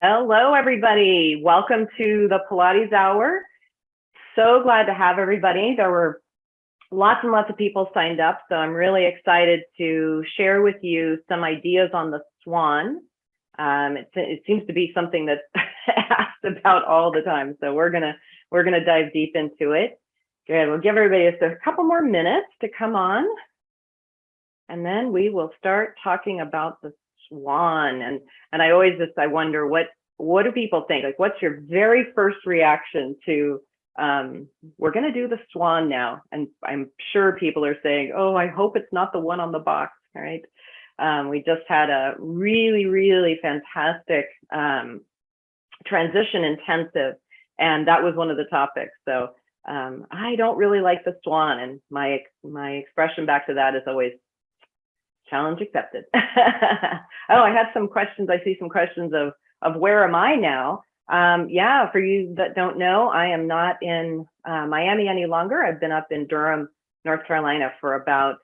Hello, everybody. Welcome to the Pilates Hour. So glad to have everybody. There were lots and lots of people signed up, so I'm really excited to share with you some ideas on the Swan. It seems to be something that's asked about all the time, so we're gonna dive deep into it. Good. We'll give everybody just a couple more minutes to come on, and then we will start talking about the Swan. And I always I wonder what do people think? Like, what's your very first reaction to we're going to do the Swan now? And I'm sure people are saying, oh, I hope it's not the one on the box. All right. We just had a really fantastic transition intensive, and that was one of the topics. So I don't really like the Swan, and my expression back to that is always challenge accepted. Oh, I had some questions. I see some questions of where am I now? Yeah, for you that don't know, I am not in Miami any longer. I've been up in Durham, North Carolina for about,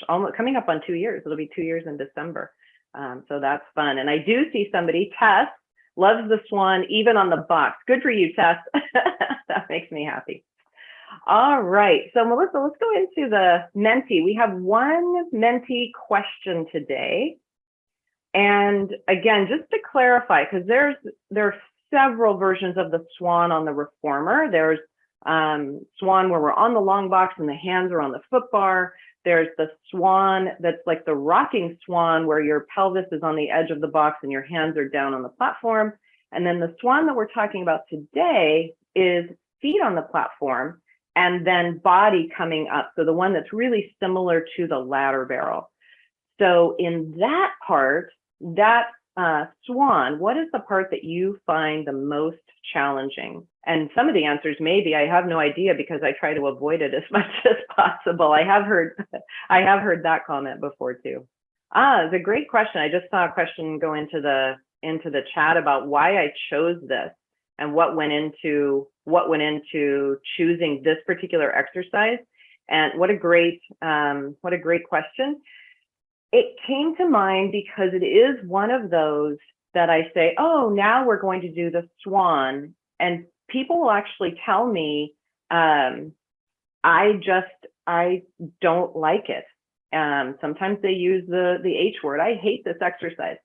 almost coming up on 2 years. It'll be 2 years in December. So that's fun. And I do see somebody, Tess, loves the Swan, even on the box. Good for you, Tess. That makes me happy. All right, so Melissa, let's go into the mentee. We have one mentee question today. And again, just to clarify, because there are several versions of the Swan on the reformer. There's Swan where we're on the long box and the hands are on the foot bar. There's the Swan that's like the rocking Swan where your pelvis is on the edge of the box and your hands are down on the platform. And then the Swan that we're talking about today is feet on the platform and then body coming up. So the one that's really similar to the ladder barrel. So in that part, that Swan, what is the part that you find the most challenging? And some of the answers may be, I have no idea because I try to avoid it as much as possible. I have heard that comment before too. It's a great question. I just saw a question go into the chat about why I chose this and what went into choosing this particular exercise. And what a great question. It came to mind because it is one of those that I say, oh, now we're going to do the Swan. And people will actually tell me, I don't like it. Sometimes they use the H word. I hate this exercise.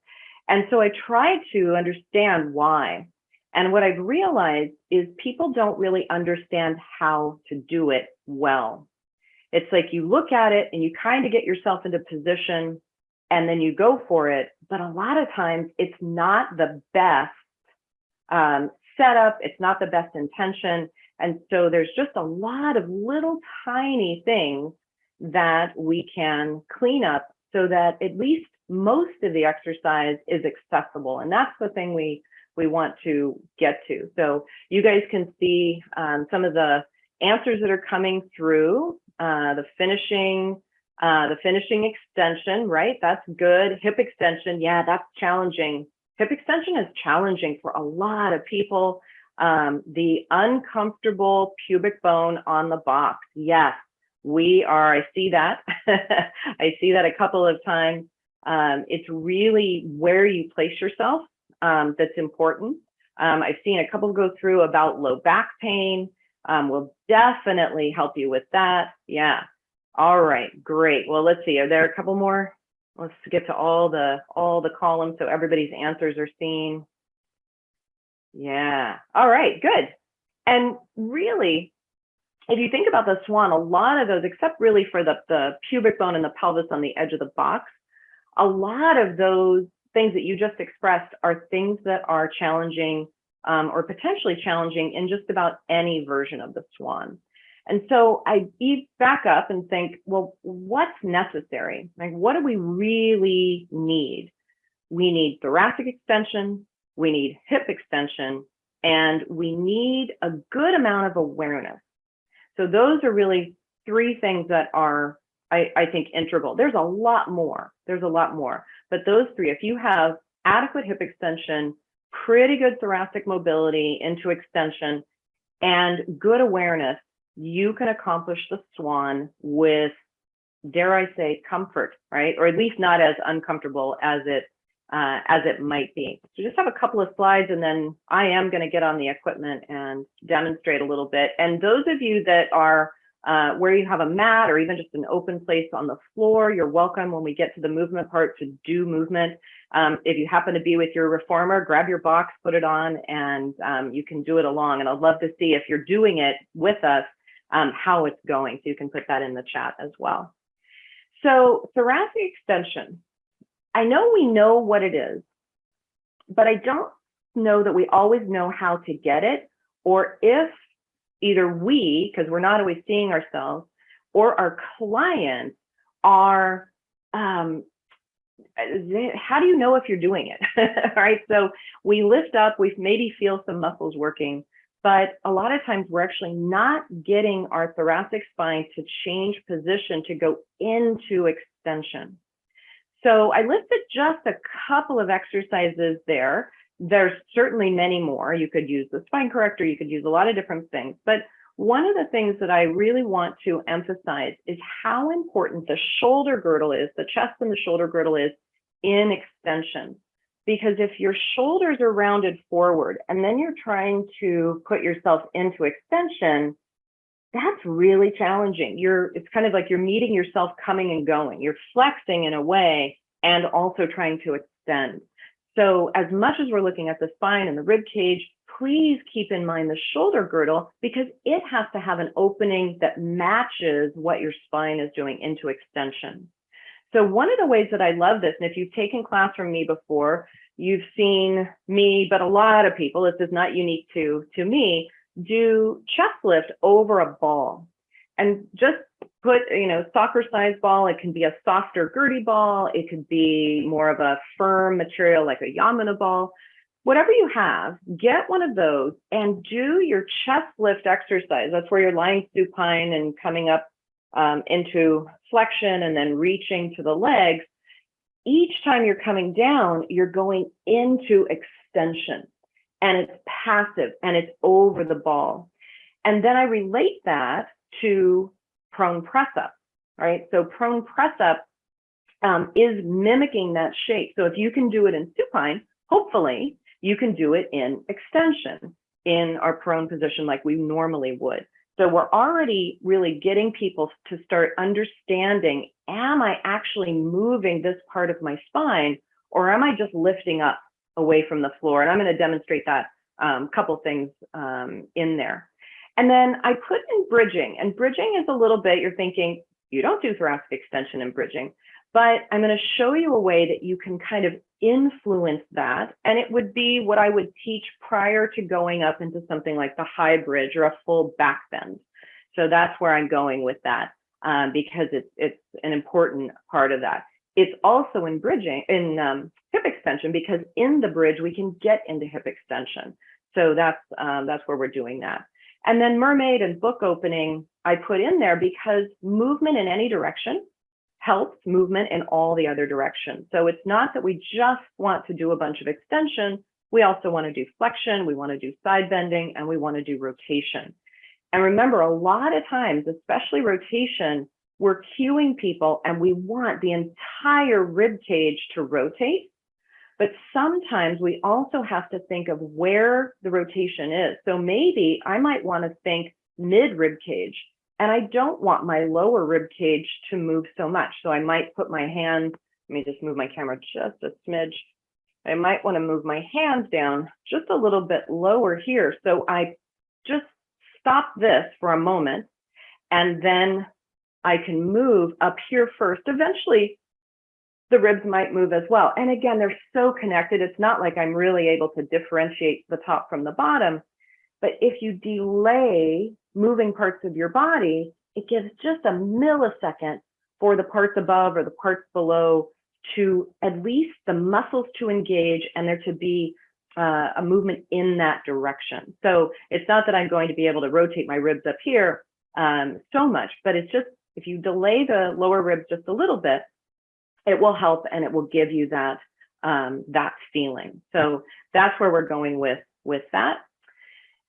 And so I try to understand why. And what I've realized is people don't really understand how to do it well. It's like you look at it and you kind of get yourself into position and then you go for it. But a lot of times it's not the best setup. It's not the best intention. And so there's just a lot of little tiny things that we can clean up so that at least most of the exercise is accessible. And that's the thing we want to get to. So you guys can see some of the answers that are coming through. The finishing extension, right? That's good. Hip extension, yeah, that's challenging. Hip extension is challenging for a lot of people. The uncomfortable pubic bone on the box, yes, I see that. I see that a couple of times. It's really where you place yourself that's important. I've seen a couple go through about low back pain. Will definitely help you with that. Yeah. All right, great. Well, let's see. Are there a couple more? Let's get to all the columns so everybody's answers are seen. Yeah. All right, good. And really, if you think about the Swan, a lot of those, except really for the pubic bone and the pelvis on the edge of the box, a lot of those things that you just expressed are things that are challenging or potentially challenging in just about any version of the Swan. And so I back up and think, well, what's necessary? Like, what do we really need? We need thoracic extension, we need hip extension, and we need a good amount of awareness. So those are really three things that are, I think, integral. There's a lot more. But those three, if you have adequate hip extension, pretty good thoracic mobility into extension, and good awareness, you can accomplish the Swan with, dare I say, comfort, right? Or at least not as uncomfortable as it as it might be. So just have a couple of slides, and then I am going to get on the equipment and demonstrate a little bit. And those of you that are where you have a mat or even just an open place on the floor, you're welcome when we get to the movement part to do movement. If you happen to be with your reformer, grab your box, put it on, and you can do it along. And I'd love to see if you're doing it with us, how it's going. So you can put that in the chat as well. So thoracic extension, I know we know what it is, but I don't know that we always know how to get it, or if either we, because we're not always seeing ourselves, or our clients are, how do you know if you're doing it? All right, so we lift up, we maybe feel some muscles working, but a lot of times we're actually not getting our thoracic spine to change position to go into extension. So I listed just a couple of exercises there. There's certainly many more. You could use the spine corrector, you could use a lot of different things. But one of the things that I really want to emphasize is how important the shoulder girdle is, the chest and the shoulder girdle is in extension. Because if your shoulders are rounded forward and then you're trying to put yourself into extension, that's really challenging. It's kind of like you're meeting yourself coming and going. You're flexing in a way and also trying to extend. So as much as we're looking at the spine and the rib cage, please keep in mind the shoulder girdle, because it has to have an opening that matches what your spine is doing into extension. So one of the ways that I love this, and if you've taken class from me before, you've seen me, but a lot of people, this is not unique to me, do chest lift over a ball. And just put, soccer size ball, it can be a softer girty ball, it could be more of a firm material like a Yamuna ball. Whatever you have, get one of those and do your chest lift exercise. That's where you're lying supine and coming up into flexion and then reaching to the legs. Each time you're coming down, you're going into extension, and it's passive and it's over the ball. And then I relate that to prone press up, right? So prone press up is mimicking that shape. So if you can do it in supine, hopefully you can do it in extension in our prone position like we normally would. So we're already really getting people to start understanding, am I actually moving this part of my spine, or am I just lifting up away from the floor? And I'm going to demonstrate that couple things in there. And then I put in bridging, and bridging is a little bit, you're thinking, you don't do thoracic extension in bridging, but I'm going to show you a way that you can kind of influence that. And it would be what I would teach prior to going up into something like the high bridge or a full back bend. So that's where I'm going with that, because it's an important part of that. It's also in bridging, in hip extension, because in the bridge, we can get into hip extension. So that's where we're doing that. And then mermaid and book opening, I put in there because movement in any direction helps movement in all the other directions. So it's not that we just want to do a bunch of extension. We also want to do flexion, we want to do side bending, and we want to do rotation. And remember, a lot of times, especially rotation, we're cueing people and we want the entire rib cage to rotate. But sometimes we also have to think of where the rotation is. So maybe I might want to think mid rib cage, and I don't want my lower rib cage to move so much. So I might put my hands, let me just move my camera just a smidge. I might want to move my hands down just a little bit lower here. So I just stop this for a moment, and then I can move up here first. Eventually, the ribs might move as well. And again, they're so connected. It's not like I'm really able to differentiate the top from the bottom. But if you delay moving parts of your body, it gives just a millisecond for the parts above or the parts below to at least the muscles to engage and there to be a movement in that direction. So it's not that I'm going to be able to rotate my ribs up here so much, but it's just if you delay the lower ribs just a little bit, it will help and it will give you that feeling. So that's where we're going with that.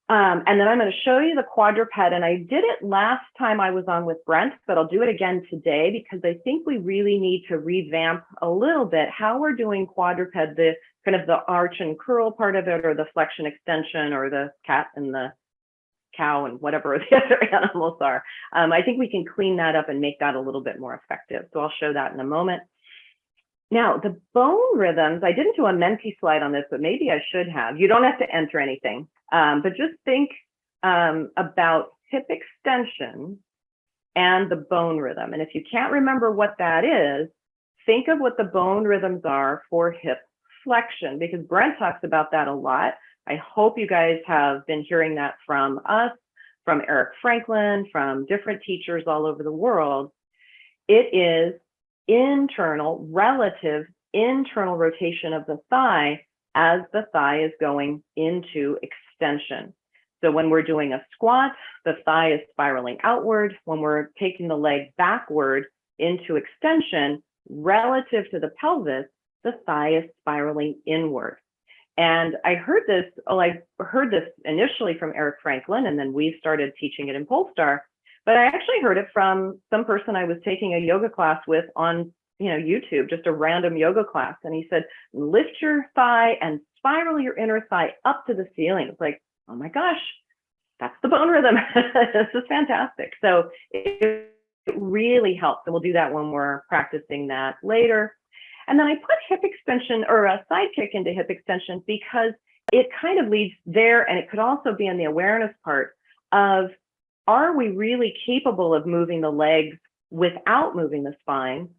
And then I'm going to show you the quadruped, and I did it last time I was on with Brent, but I'll do it again today because I think we really need to revamp a little bit how we're doing quadruped, the kind of the arch and curl part of it, or the flexion extension, or the cat and the cow and whatever the other animals are. I think we can clean that up and make that a little bit more effective. So I'll show that in a moment. Now, the bone rhythms, I didn't do a Menti slide on this, but maybe I should have. You don't have to enter anything, but just think about hip extension and the bone rhythm. And if you can't remember what that is, think of what the bone rhythms are for hip flexion, because Brent talks about that a lot. I hope you guys have been hearing that from us, from Eric Franklin, from different teachers all over the world. It is relative internal rotation of the thigh as the thigh is going into extension. So when we're doing a squat, the thigh is spiraling outward. When we're taking the leg backward into extension, relative to the pelvis, the thigh is spiraling inward. And I heard this initially from Eric Franklin, and then we started teaching it in Polestar. But I actually heard it from some person I was taking a yoga class with on YouTube, just a random yoga class. And he said, lift your thigh and spiral your inner thigh up to the ceiling. It's like, oh my gosh, that's the bone rhythm. This is fantastic. So it really helps. And we'll do that when we're practicing that later. And then I put hip extension, or a side kick, into hip extension because it kind of leads there. And it could also be in the awareness part of, are we really capable of moving the legs without moving the spine?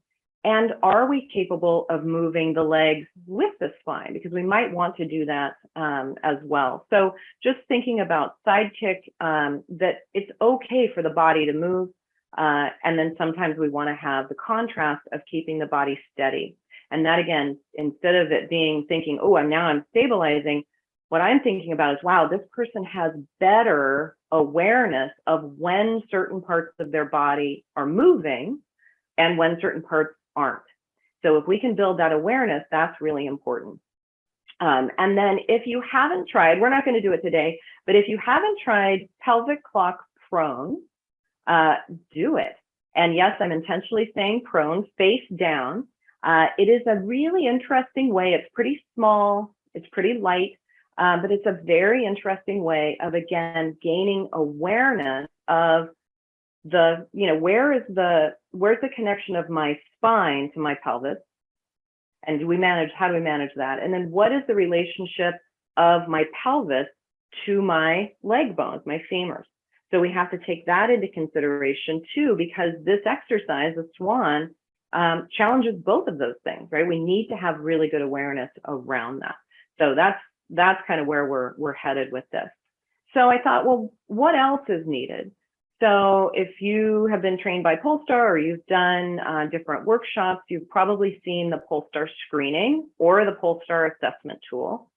And are we capable of moving the legs with the spine? Because we might want to do that as well. So just thinking about side kick, that it's okay for the body to move. And then sometimes we want to have the contrast of keeping the body steady. And that, again, instead of it thinking, oh, I'm stabilizing, what I'm thinking about is, wow, this person has better awareness of when certain parts of their body are moving and when certain parts aren't. So if we can build that awareness, that's really important. And then if you haven't tried, we're not going to do it today, but if you haven't tried pelvic clock prone, do it. And yes, I'm intentionally saying prone, face down. It is a really interesting way. It's pretty small, it's pretty light, but it's a very interesting way of, again, gaining awareness of the, where's the connection of my spine to my pelvis? And how do we manage that? And then what is the relationship of my pelvis to my leg bones, my femurs? So we have to take that into consideration too, because this exercise, the Swan, challenges both of those things, right? We need to have really good awareness around that. So that's kind of where we're headed with this. So I thought, well, what else is needed? So if you have been trained by Polestar, or you've done different workshops, you've probably seen the Polestar screening or the Polestar assessment tool.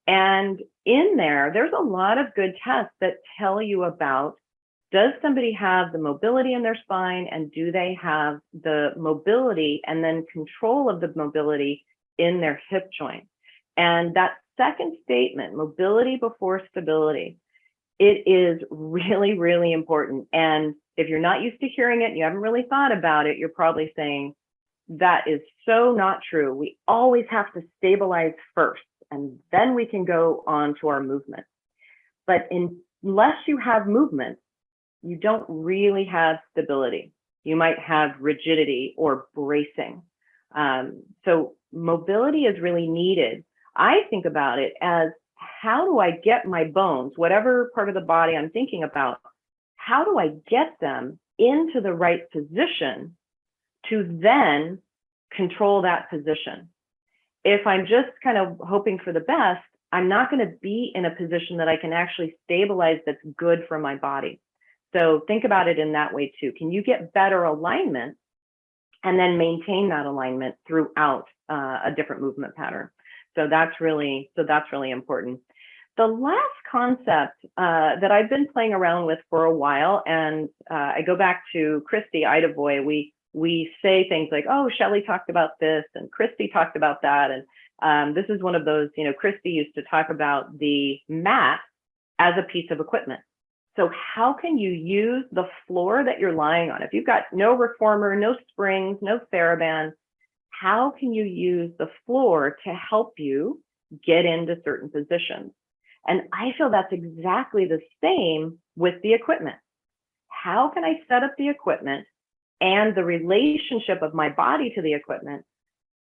And in there's a lot of good tests that tell you about, does somebody have the mobility in their spine, and do they have the mobility and then control of the mobility in their hip joint? And that second statement, mobility before stability, it is really, really important. And if you're not used to hearing it, and you haven't really thought about it, you're probably saying, that is so not true. We always have to stabilize first, and then we can go on to our movement. But unless you have movement, you don't really have stability. You might have rigidity or bracing. So mobility is really needed. I think about it as, how do I get my bones, whatever part of the body I'm thinking about, how do I get them into the right position to then control that position? If I'm just kind of hoping for the best, I'm not going to be in a position that I can actually stabilize that's good for my body. So think about it in that way too. Can you get better alignment and then maintain that alignment throughout a different movement pattern? So that's really important. The last concept that I've been playing around with for a while, and I go back to Christy Idavoy, we say things like, oh, Shelly talked about this and Christy talked about that. And this is one of those, Christy used to talk about the mat as a piece of equipment. So how can you use the floor that you're lying on? If you've got no reformer, no springs, no TheraBand, how can you use the floor to help you get into certain positions? And I feel that's exactly the same with the equipment. How can I set up the equipment and the relationship of my body to the equipment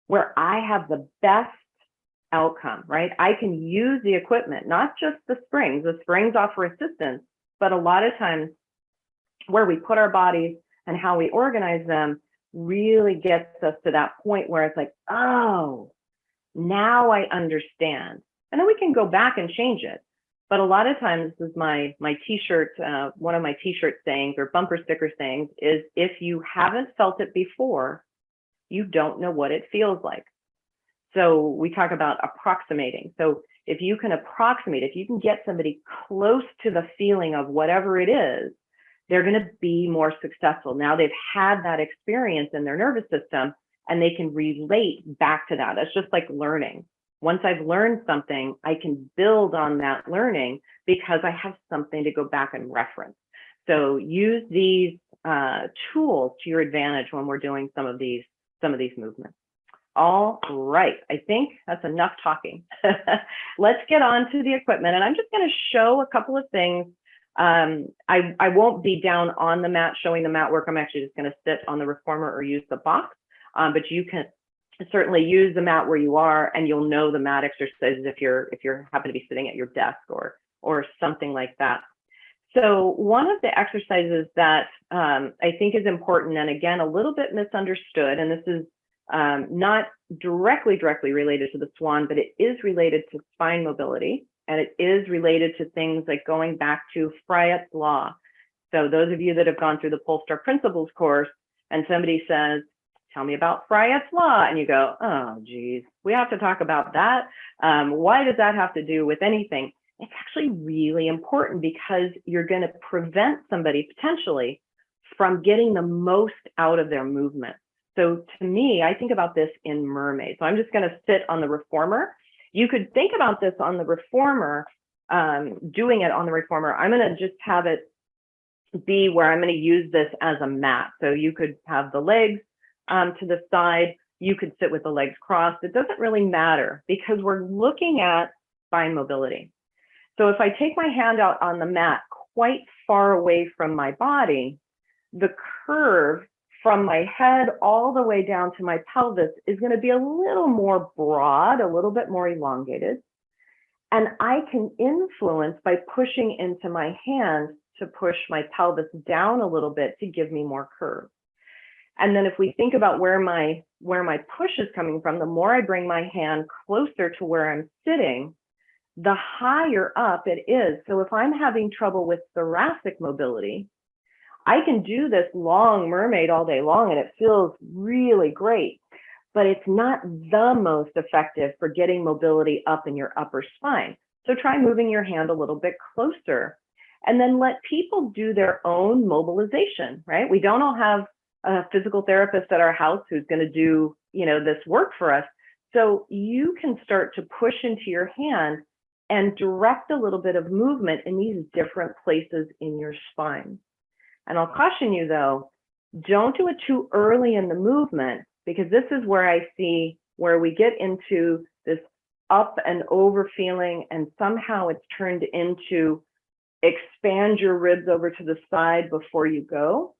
where I have the best outcome, right? I can use the equipment, not just the springs. The springs offer assistance, but a lot of times where we put our bodies and how we organize them really gets us to that point where it's like, oh, now I understand. And then we can go back and change it. But a lot of times, this is my t-shirt, one of my t-shirt sayings or bumper sticker sayings is, if you haven't felt it before, you don't know what it feels like. So we talk about approximating. So if you can approximate, if you can get somebody close to the feeling of whatever it is, they're going to be more successful. Now they've had that experience in their nervous system and they can relate back to that. That's just like learning. Once I've learned something, I can build on that learning because I have something to go back and reference. So use these tools to your advantage when we're doing some of these movements. All right, I think that's enough talking. Let's get on to the equipment, and I'm just going to show a couple of things. I won't be down on the mat showing the mat work. I'm actually just going to sit on the reformer or use the box, but you can certainly use the mat where you are, and you'll know the mat exercises if you're happen to be sitting at your desk or something like that. So one of the exercises that I think is important, and again a little bit misunderstood, and this is not directly related to the Swan, but it is related to spine mobility, and it is related to things like going back to Fryet's law. So those of you that have gone through the Polestar Principles course, and somebody says, tell me about Fryet's law, and you go, oh geez, we have to talk about that. Why does that have to do with anything? It's actually really important because you're going to prevent somebody potentially from getting the most out of their movement. So to me, I think about this in mermaid. So I'm just going to sit on the reformer. You could think about this on the reformer, doing it on the reformer. I'm going to just have it be where I'm going to use this as a mat. So you could have the legs to the side. You could sit with the legs crossed. It doesn't really matter because we're looking at spine mobility. So if I take my hand out on the mat quite far away from my body, the curve from my head all the way down to my pelvis is going to be a little more broad, a little bit more elongated. And I can influence by pushing into my hand to push my pelvis down a little bit to give me more curve. And then if we think about where my push is coming from, the more I bring my hand closer to where I'm sitting, the higher up it is. So if I'm having trouble with thoracic mobility, I can do this long mermaid all day long and it feels really great, but it's not the most effective for getting mobility up in your upper spine. So try moving your hand a little bit closer and then let people do their own mobilization, right? We don't all have a physical therapist at our house who's going to do, this work for us. So you can start to push into your hand and direct a little bit of movement in these different places in your spine. And I'll caution you though, don't do it too early in the movement, because this is where I see where we get into this up and over feeling, and somehow it's turned into expand your ribs over to the side before you go.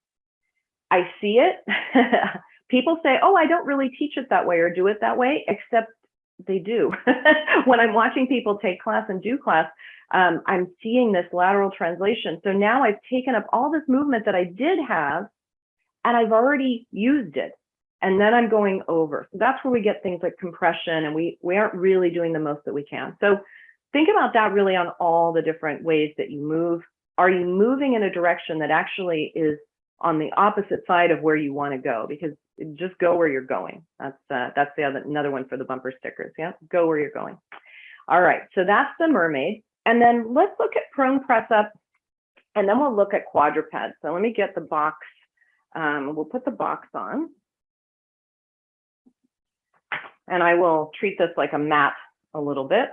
I see it. People say, oh, I don't really teach it that way or do it that way, except they do. When I'm watching people take class and do class, I'm seeing this lateral translation. So now I've taken up all this movement that I did have, and I've already used it. And then I'm going over. So that's where we get things like compression, and we aren't really doing the most that we can. So think about that really on all the different ways that you move. Are you moving in a direction that actually is on the opposite side of where you want to go? Because just go where you're going. That's another one for the bumper stickers. Yeah, go where you're going. All right, so that's the mermaid. And then let's look at prone press up, and then we'll look at quadruped. So let me get the box. We'll put the box on. And I will treat this like a mat a little bit.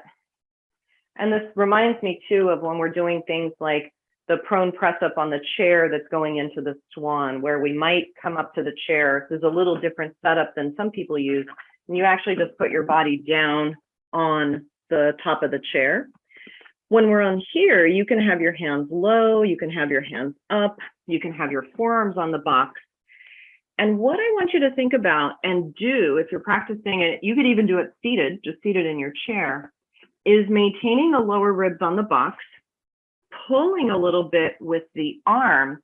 And this reminds me too of when we're doing things like the prone press up on the chair that's going into the Swan, where we might come up to the chair. There's a little different setup than some people use. And you actually just put your body down on the top of the chair. When we're on here, you can have your hands low, you can have your hands up, you can have your forearms on the box. And what I want you to think about and do, if you're practicing it, you could even do it seated, just seated in your chair, is maintaining the lower ribs on the box, pulling a little bit with the arms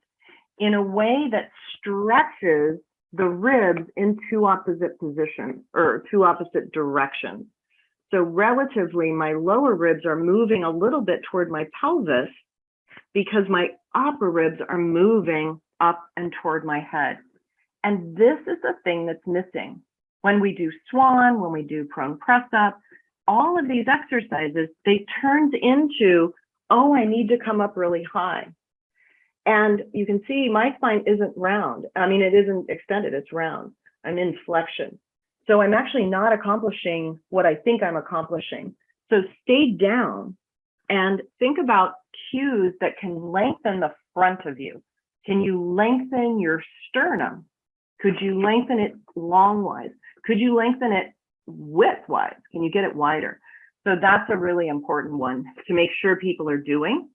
in a way that stretches the ribs in two opposite positions or two opposite directions. So relatively, my lower ribs are moving a little bit toward my pelvis because my upper ribs are moving up and toward my head. And this is the thing that's missing. When we do Swan, when we do prone press up, all of these exercises, they turn into, oh, I need to come up really high. And you can see my spine isn't round. I mean, it isn't extended, it's round. I'm in flexion. So I'm actually not accomplishing what I think I'm accomplishing. So stay down and think about cues that can lengthen the front of you. Can you lengthen your sternum? Could you lengthen it longwise? Could you lengthen it widthwise? Can you get it wider? So that's a really important one to make sure people are doing.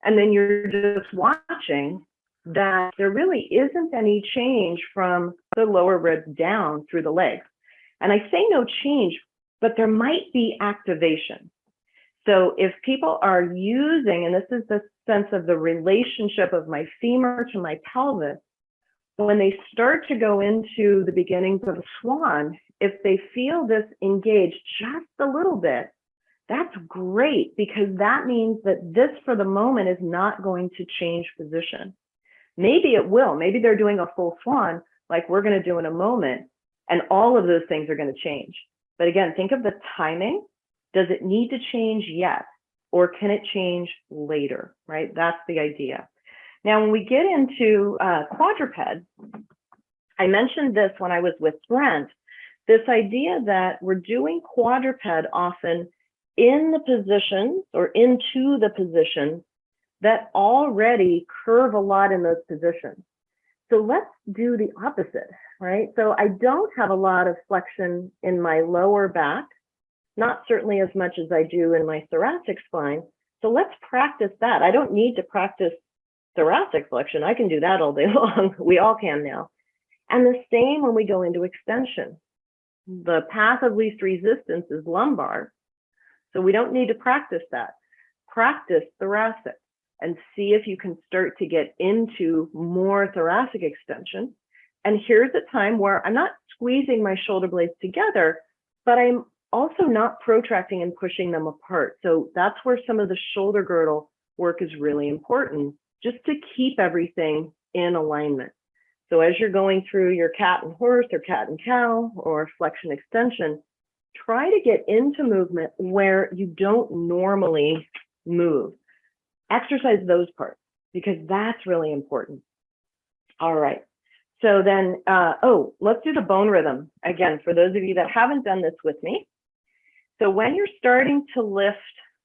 And then you're just watching that there really isn't any change from the lower ribs down through the legs. And I say no change, but there might be activation. So if people are using, and this is the sense of the relationship of my femur to my pelvis, when they start to go into the beginnings of a Swan, if they feel this engaged just a little bit, that's great, because that means that this for the moment is not going to change position. Maybe it will. Maybe they're doing a full Swan like we're going to do in a moment, and all of those things are going to change. But again, think of the timing. Does it need to change yet? Or can it change later, right? That's the idea. Now, when we get into quadruped, I mentioned this when I was with Brent, this idea that we're doing quadruped often in the positions or into the positions that already curve a lot in those positions. So let's do the opposite, right? So I don't have a lot of flexion in my lower back, not certainly as much as I do in my thoracic spine. So let's practice that. I don't need to practice thoracic flexion. I can do that all day long. We all can now. And the same when we go into extension. The path of least resistance is lumbar. So we don't need to practice that. Practice thoracic and see if you can start to get into more thoracic extension. And here's a time where I'm not squeezing my shoulder blades together, but I'm also not protracting and pushing them apart. So that's where some of the shoulder girdle work is really important, just to keep everything in alignment. So as you're going through your cat and horse or cat and cow or flexion extension, try to get into movement where you don't normally move. Exercise those parts, because that's really important. All right. So then, let's do the bone rhythm. Again, for those of you that haven't done this with me. So when you're starting to lift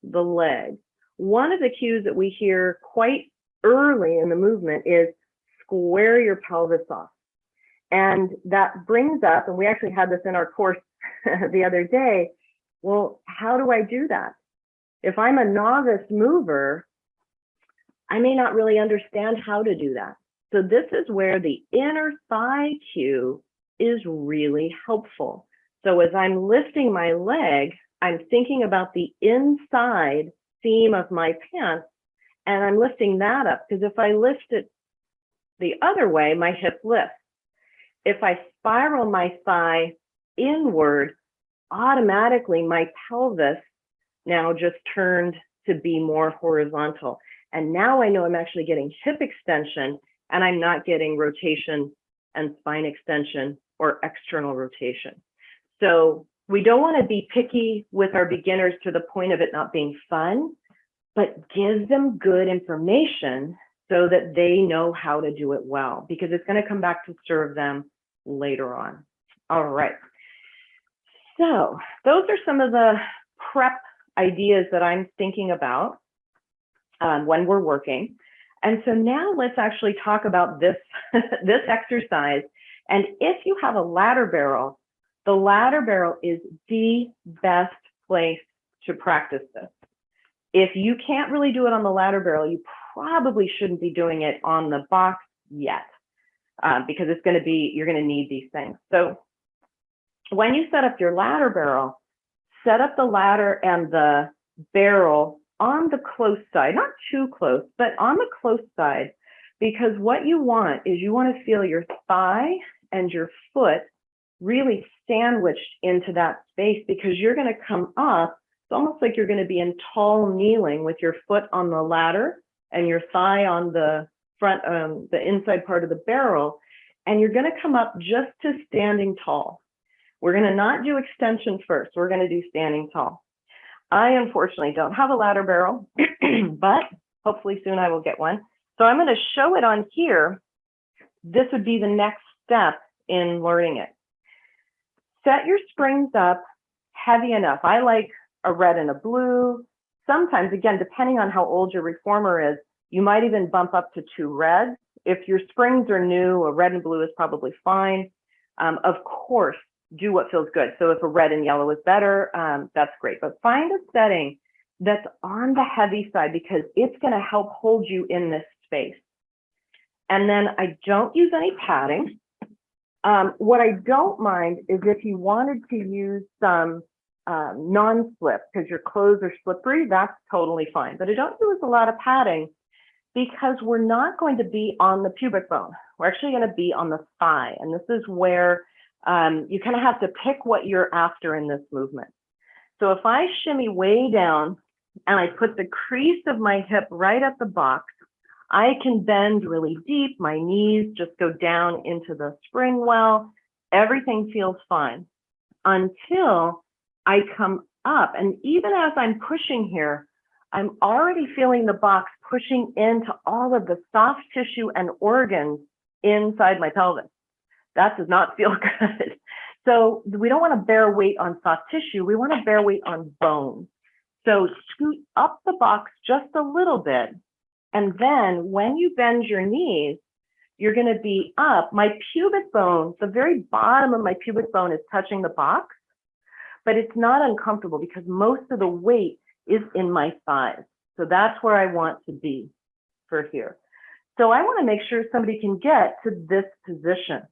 the leg, one of the cues that we hear quite early in the movement is square your pelvis off. And that brings up, and we actually had this in our course the other day, well, how do I do that? If I'm a novice mover, I may not really understand how to do that. So this is where the inner thigh cue is really helpful. So as I'm lifting my leg, I'm thinking about the inside seam of my pants, and I'm lifting that up, because if I lift it the other way, my hip lifts. If I spiral my thigh inward, automatically my pelvis now just turned to be more horizontal. And now I know I'm actually getting hip extension, and I'm not getting rotation and spine extension or external rotation. So we don't want to be picky with our beginners to the point of it not being fun, but give them good information so that they know how to do it well, because it's going to come back to serve them later on. All right. So those are some of the prep ideas that I'm thinking about when we're working. And so now let's actually talk about this, this exercise. And if you have a ladder barrel, the ladder barrel is the best place to practice this. If you can't really do it on the ladder barrel, you probably shouldn't be doing it on the box yet, because it's going to be, you're going to need these things. So when you set up your ladder barrel, set up the ladder and the barrel on the close side, not too close, but on the close side, because what you want is you want to feel your thigh and your foot really sandwiched into that space, because you're going to come up. It's almost like you're going to be in tall kneeling with your foot on the ladder and your thigh on the front, the inside part of the barrel, and you're going to come up just to standing tall. We're going to not do extension first. We're going to do standing tall. I unfortunately don't have a ladder barrel, but hopefully soon I will get one. So I'm going to show it on here. This would be the next step in learning it. Set your springs up heavy enough. I like a red and a blue. Sometimes, again, depending on how old your reformer is, you might even bump up to 2 reds. If your springs are new, a red and blue is probably fine. Of course, do what feels good. So if a red and yellow is better, that's great. But find a setting that's on the heavy side, because it's going to help hold you in this space. And then I don't use any padding. What I don't mind is if you wanted to use some non-slip, because your clothes are slippery, that's totally fine. But I don't use a lot of padding, because we're not going to be on the pubic bone. We're actually going to be on the thigh. And this is where you kind of have to pick what you're after in this movement. So if I shimmy way down and I put the crease of my hip right at the box, I can bend really deep. My knees just go down into the spring well. Everything feels fine until I come up. And even as I'm pushing here, I'm already feeling the box pushing into all of the soft tissue and organs inside my pelvis. That does not feel good. So we don't want to bear weight on soft tissue. We want to bear weight on bone. So scoot up the box just a little bit. And then when you bend your knees, you're going to be up. My pubic bone, the very bottom of my pubic bone is touching the box, but it's not uncomfortable because most of the weight is in my thighs. So that's where I want to be for here. So I want to make sure somebody can get to this position.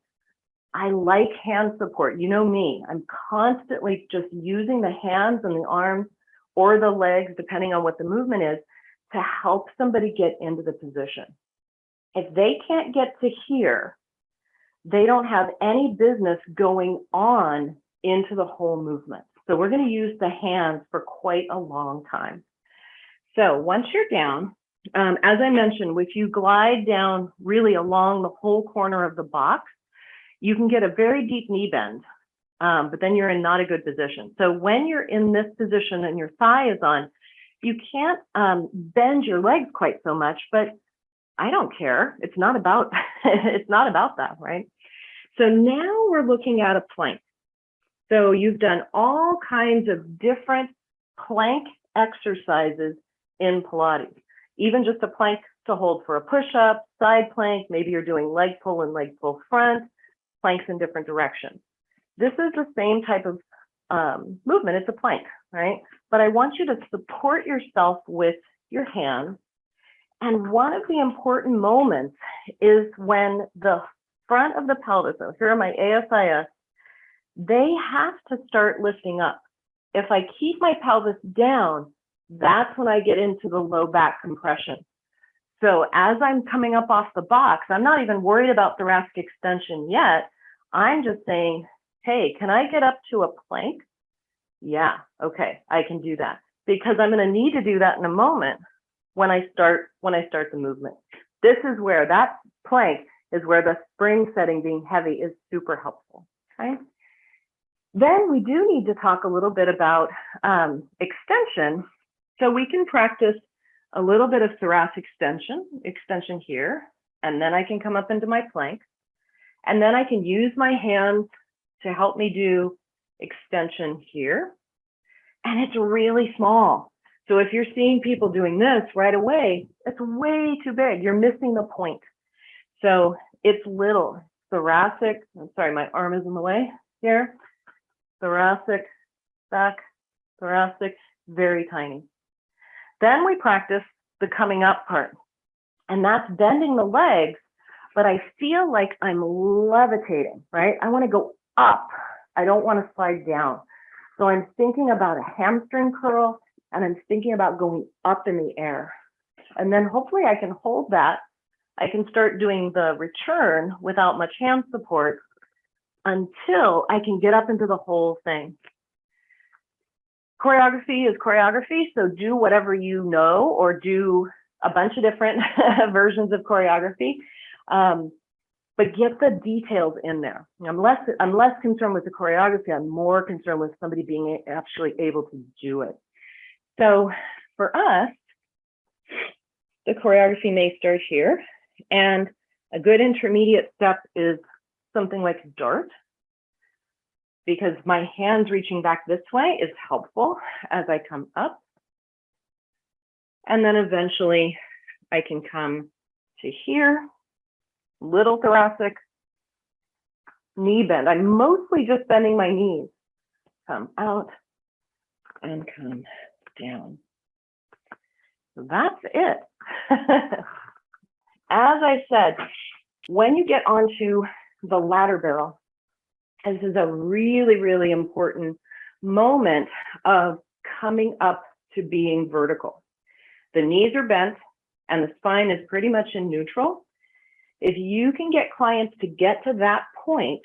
I like hand support. You know me, I'm constantly just using the hands and the arms or the legs, depending on what the movement is, to help somebody get into the position. If they can't get to here, they don't have any business going on into the whole movement. So we're going to use the hands for quite a long time. So once you're down, as I mentioned, if you glide down really along the whole corner of the box, you can get a very deep knee bend, but then you're in not a good position. So when you're in this position and your thigh is on, you can't bend your legs quite so much, but I don't care. It's not about, it's not about that, right? So now we're looking at a plank. So you've done all kinds of different plank exercises in Pilates, even just a plank to hold for a push-up, side plank, maybe you're doing leg pull and leg pull front, planks in different directions. This is the same type of movement. It's a plank, right? But I want you to support yourself with your hands. And one of the important moments is when the front of the pelvis, so here are my ASIS, they have to start lifting up. If I keep my pelvis down, that's when I get into the low back compression. So as I'm coming up off the box, I'm not even worried about thoracic extension yet. I'm just saying, hey, can I get up to a plank? Yeah, okay, I can do that, because I'm going to need to do that in a moment when I start the movement. This is where that plank is where the spring setting being heavy is super helpful. Okay. Then we do need to talk a little bit about extension. So we can practice a little bit of thoracic extension here, and then I can come up into my plank, and then I can use my hands to help me do extension here. and it's really small. So if you're seeing people doing this right away, it's way too big. You're missing the point. So it's little. Thoracic, I'm sorry, my arm is in the way here. Thoracic, back, thoracic, very tiny. Then we practice the coming up part, and that's bending the legs, but I feel like I'm levitating, right? I want to go up. I don't want to slide down. So I'm thinking about a hamstring curl, and I'm thinking about going up in the air. And then hopefully I can hold that. I can start doing the return without much hand support until I can get up into the whole thing. Choreography is choreography, so do whatever you know, or do a bunch of different versions of choreography, but get the details in there. I'm less concerned with the choreography. I'm more concerned with somebody being actually able to do it. So for us, the choreography may start here, and a good intermediate step is something like a dart, because my hands reaching back this way is helpful as I come up. And then eventually I can come to here, little thoracic, knee bend. I'm mostly just bending my knees. Come out and come down. So that's it. As I said, when you get onto the ladder barrel, this is a really, really important moment of coming up to being vertical. The knees are bent and the spine is pretty much in neutral. If you can get clients to get to that point,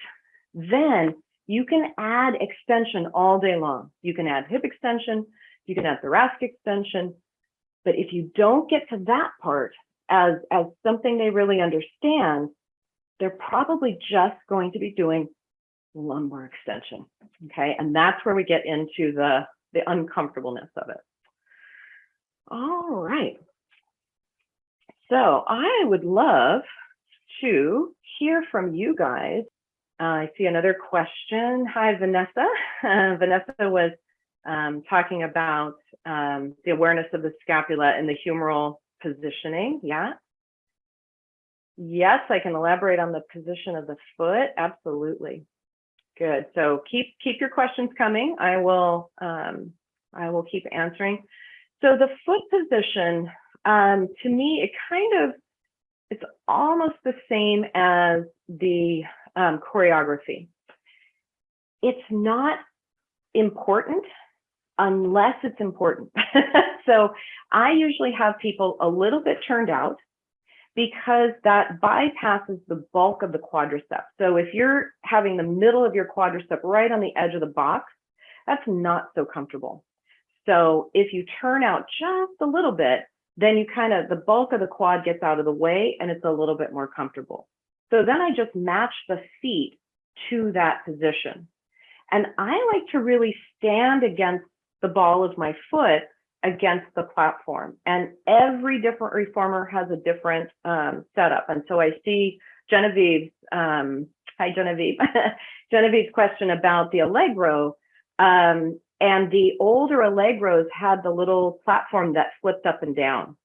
then you can add extension all day long. You can add hip extension, you can add thoracic extension, but if you don't get to that part as something they really understand, they're probably just going to be doing lumbar extension, okay? And that's where we get into the uncomfortableness of it. All right. So I would love to hear from you guys. I see another question. Hi, Vanessa. Vanessa was talking about the awareness of the scapula and the humeral positioning. Yeah. Yes, I can elaborate on the position of the foot. Absolutely. Good. So keep your questions coming. I will keep answering. So the foot position, to me, it's almost the same as the choreography. It's not important unless it's important. So I usually have people a little bit turned out because that bypasses the bulk of the quadricep. So if you're having the middle of your quadricep right on the edge of the box, that's not so comfortable. So if you turn out just a little bit, then you the bulk of the quad gets out of the way and it's a little bit more comfortable. So then I just match the feet to that position. And I like to really stand against the ball of my foot against the platform. And every different reformer has a different setup. And so I see Genevieve's, hi Genevieve, Genevieve's question about the Allegro. And the older Allegros had the little platform that flipped up and down.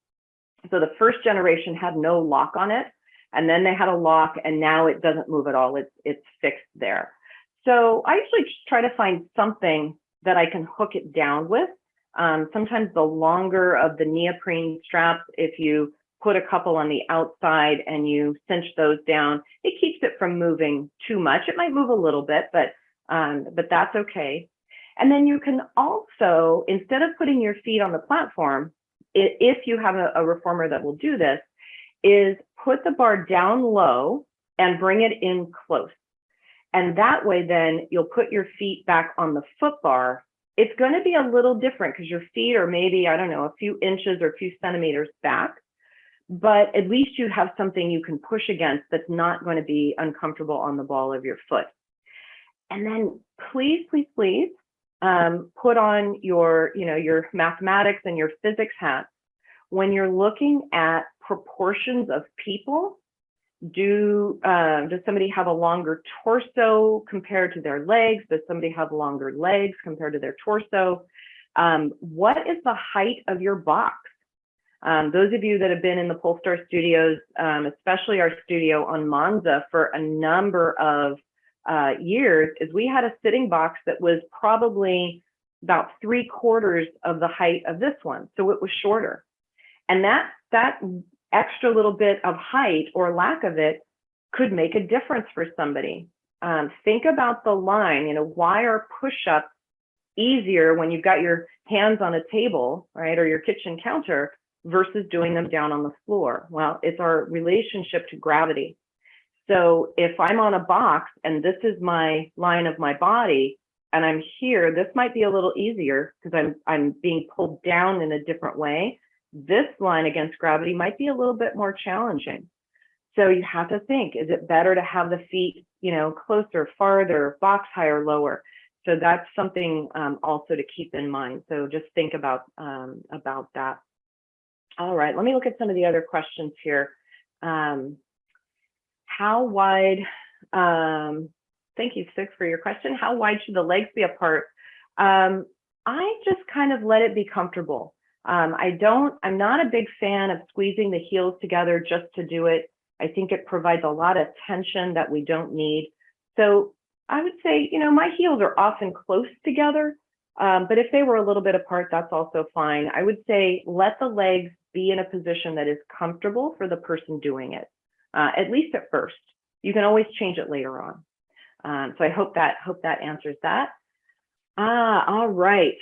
So the first generation had no lock on it, and then they had a lock, and now it doesn't move at all. It's fixed there. So I usually just try to find something that I can hook it down with. Sometimes the longer of the neoprene straps, if you put a couple on the outside and you cinch those down, it keeps it from moving too much. It might move a little bit, but that's okay. And then you can also, instead of putting your feet on the platform, if you have a reformer that will do this, is put the bar down low and bring it in close. And that way, then you'll put your feet back on the foot bar. It's going to be a little different because your feet are maybe, I don't know, a few inches or a few centimeters back, but at least you have something you can push against that's not going to be uncomfortable on the ball of your foot. And then please, please, please, put on your mathematics and your physics hats when you're looking at proportions of people. Does somebody have a longer torso compared to their legs? Does somebody have longer legs compared to their torso? What is the height of your box? Those of you that have been in the Polestar studios, especially our studio on Monza for a number of years, is we had a sitting box that was probably about 3/4 of the height of this one. So it was shorter. And that extra little bit of height or lack of it could make a difference for somebody. Think about the line, why are push-ups easier when you've got your hands on a table, right, or your kitchen counter versus doing them down on the floor? Well, it's our relationship to gravity. So if I'm on a box and this is my line of my body and I'm here, this might be a little easier because I'm being pulled down in a different way. This line against gravity might be a little bit more challenging. So you have to think, is it better to have the feet, closer, farther, box higher, lower? So that's something also to keep in mind. So just think about that. All right, let me look at some of the other questions here. How wide, thank you, Six, for your question. How wide should the legs be apart? I just kind of let it be comfortable. I'm not a big fan of squeezing the heels together just to do it. I think it provides a lot of tension that we don't need. So I would say, my heels are often close together, but if they were a little bit apart, that's also fine. I would say let the legs be in a position that is comfortable for the person doing it, at least at first. You can always change it later on. So I hope that answers that. All right.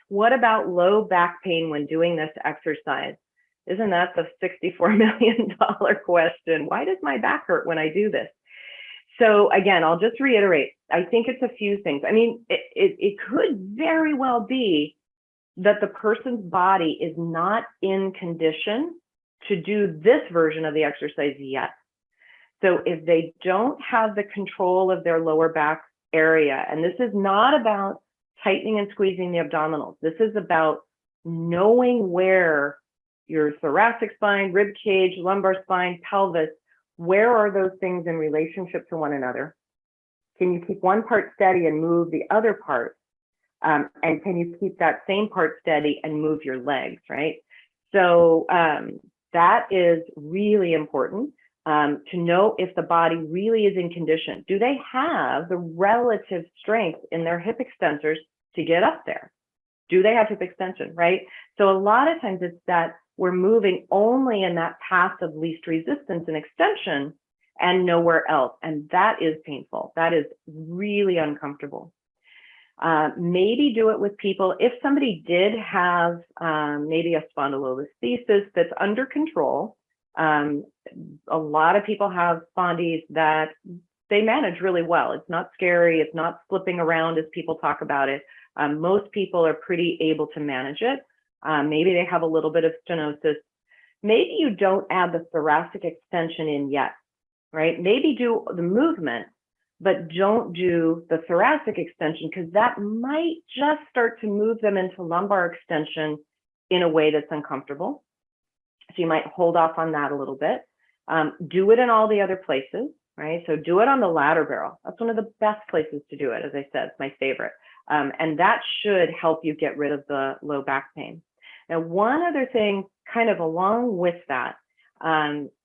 What about low back pain when doing this exercise? Isn't that the $64 million question? Why does my back hurt when I do this? So again, I'll just reiterate, I think it's a few things. I mean, it could very well be that the person's body is not in condition to do this version of the exercise yet. So if they don't have the control of their lower back area, and this is not about tightening and squeezing the abdominals, this is about knowing where your thoracic spine, rib cage, lumbar spine, pelvis, where are those things in relationship to one another? Can you keep one part steady and move the other part? And can you keep that same part steady and move your legs, right? So that is really important to know if the body really is in condition. Do they have the relative strength in their hip extensors to get up there? Do they have hip extension, right? So a lot of times it's that we're moving only in that path of least resistance and extension and nowhere else. And that is painful. That is really uncomfortable. Maybe do it with people. If somebody did have maybe a spondylolisthesis that's under control, a lot of people have spondies that they manage really well. It's not scary. It's not slipping around as people talk about it. Most people are pretty able to manage it. Maybe they have a little bit of stenosis. Maybe you don't add the thoracic extension in yet, right? Maybe do the movement, but don't do the thoracic extension because that might just start to move them into lumbar extension in a way that's uncomfortable. So you might hold off on that a little bit. Do it in all the other places, right? So do it on the ladder barrel. That's one of the best places to do it. As I said, it's my favorite. And that should help you get rid of the low back pain. Now, one other thing kind of along with that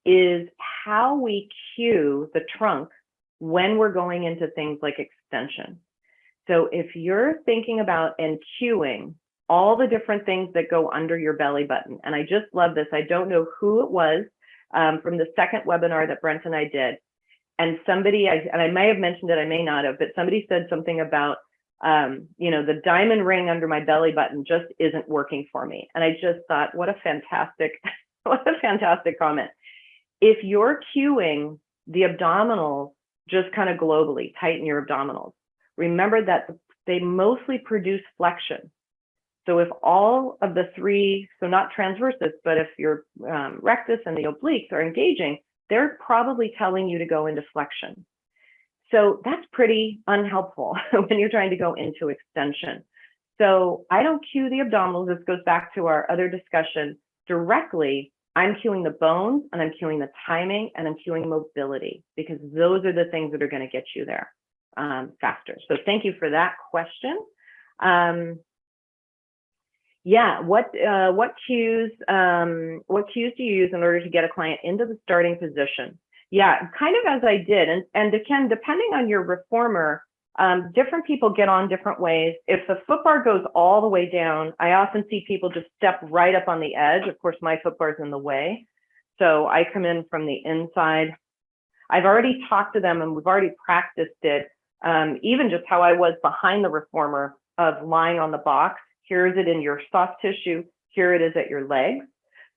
is how we cue the trunk when we're going into things like extension. So if you're thinking about and cueing all the different things that go under your belly button, and I just love this. I don't know who it was from the second webinar that Brent and I did. And somebody, and I may have mentioned it, I may not have, but somebody said something about the diamond ring under my belly button just isn't working for me. And I just thought, what a fantastic comment. If you're cueing the abdominals just kind of globally, tighten your abdominals. Remember that they mostly produce flexion. So if all of the three, so not transversus, but if your rectus and the obliques are engaging, they're probably telling you to go into flexion. So that's pretty unhelpful when you're trying to go into extension. So I don't cue the abdominals. This goes back to our other discussion directly. I'm cueing the bones and I'm cueing the timing and I'm cueing mobility because those are the things that are going to get you there faster. So thank you for that question. Yeah, what cues do you use in order to get a client into the starting position? Yeah, kind of as I did, and again, depending on your reformer, different people get on different ways. If the foot bar goes all the way down, I often see people just step right up on the edge. Of course, my foot bar is in the way, so I come in from the inside. I've already talked to them and we've already practiced it. Even just how I was behind the reformer of lying on the box. Here is it in your soft tissue. Here it is at your legs.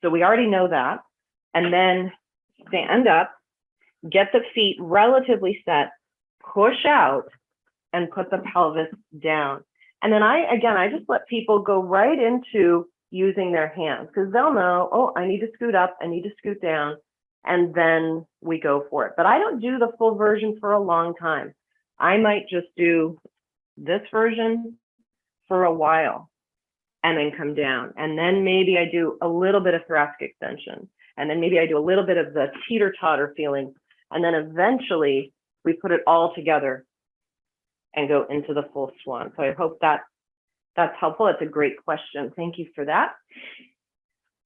So we already know that. And then stand up, get the feet relatively set, push out, and put the pelvis down. And then I just let people go right into using their hands because they'll know, oh, I need to scoot up, I need to scoot down, and then we go for it. But I don't do the full version for a long time. I might just do this version for a while and then come down. And then maybe I do a little bit of thoracic extension. And then maybe I do a little bit of the teeter-totter feeling. And then eventually we put it all together and go into the full swan. So I hope that's helpful. It's a great question. Thank you for that.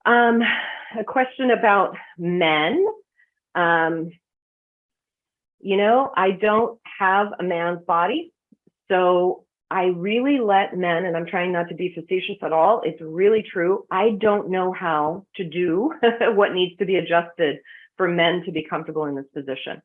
A question about men. You know, I don't have a man's body, so I really let men, and I'm trying not to be facetious at all, it's really true. I don't know how to do what needs to be adjusted for men to be comfortable in this position.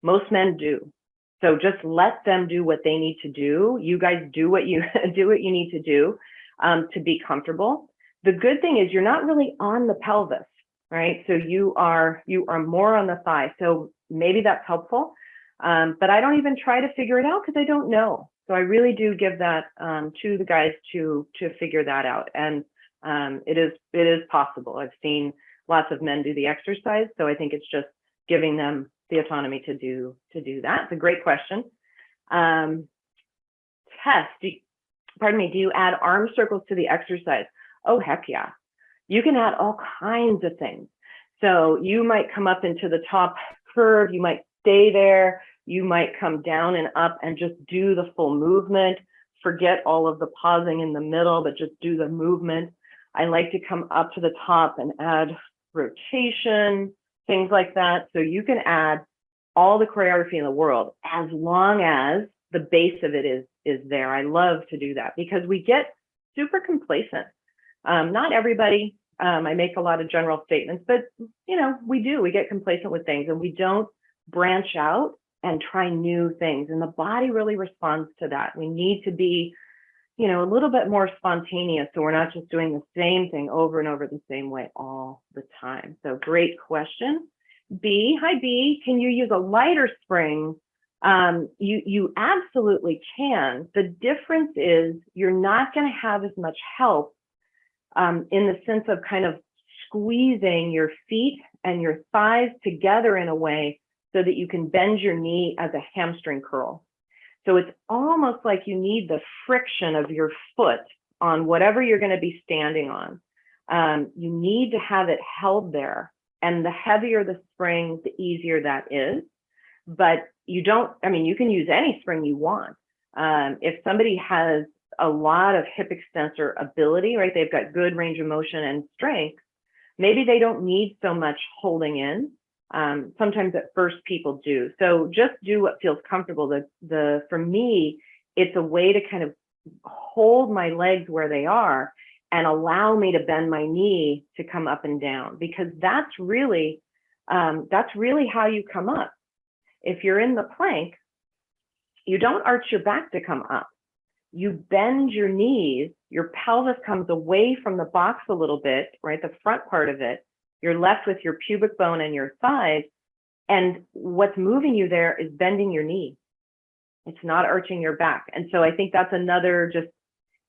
Most men do. So just let them do what they need to do. You guys do what you need to do to be comfortable. The good thing is you're not really on the pelvis, right? So you are more on the thigh. So maybe that's helpful. But I don't even try to figure it out because I don't know. So I really do give that to the guys to figure that out. And it is possible. I've seen lots of men do the exercise. So I think it's just giving them the autonomy to do that. It's a great question. Tess, do you add arm circles to the exercise? Oh, heck yeah. You can add all kinds of things. So you might come up into the top curve, you might stay there, you might come down and up and just do the full movement. Forget all of the pausing in the middle, but just do the movement. I like to come up to the top and add rotation, things like that. So you can add all the choreography in the world as long as the base of it is there. I love to do that because we get super complacent. Not everybody, I make a lot of general statements, but you know, we get complacent with things and we don't branch out and try new things. And the body really responds to that. We need to be, you know, a little bit more spontaneous. So we're not just doing the same thing over and over the same way all the time. So great question. B, hi B, can you use a lighter spring? You absolutely can. The difference is you're not going to have as much help in the sense of kind of squeezing your feet and your thighs together in a way so that you can bend your knee as a hamstring curl. So it's almost like you need the friction of your foot on whatever you're going to be standing on. You need to have it held there. And the heavier the spring, the easier that is. But you can use any spring you want. If somebody has a lot of hip extensor ability, right? They've got good range of motion and strength. Maybe they don't need so much holding in. Sometimes at first people do. So just do what feels comfortable. For me, it's a way to kind of hold my legs where they are and allow me to bend my knee to come up and down, because that's really how you come up. If you're in the plank, you don't arch your back to come up. You bend your knees, your pelvis comes away from the box a little bit, right? The front part of it. You're left with your pubic bone and your thighs. And what's moving you there is bending your knee. It's not arching your back. And so I think that's another just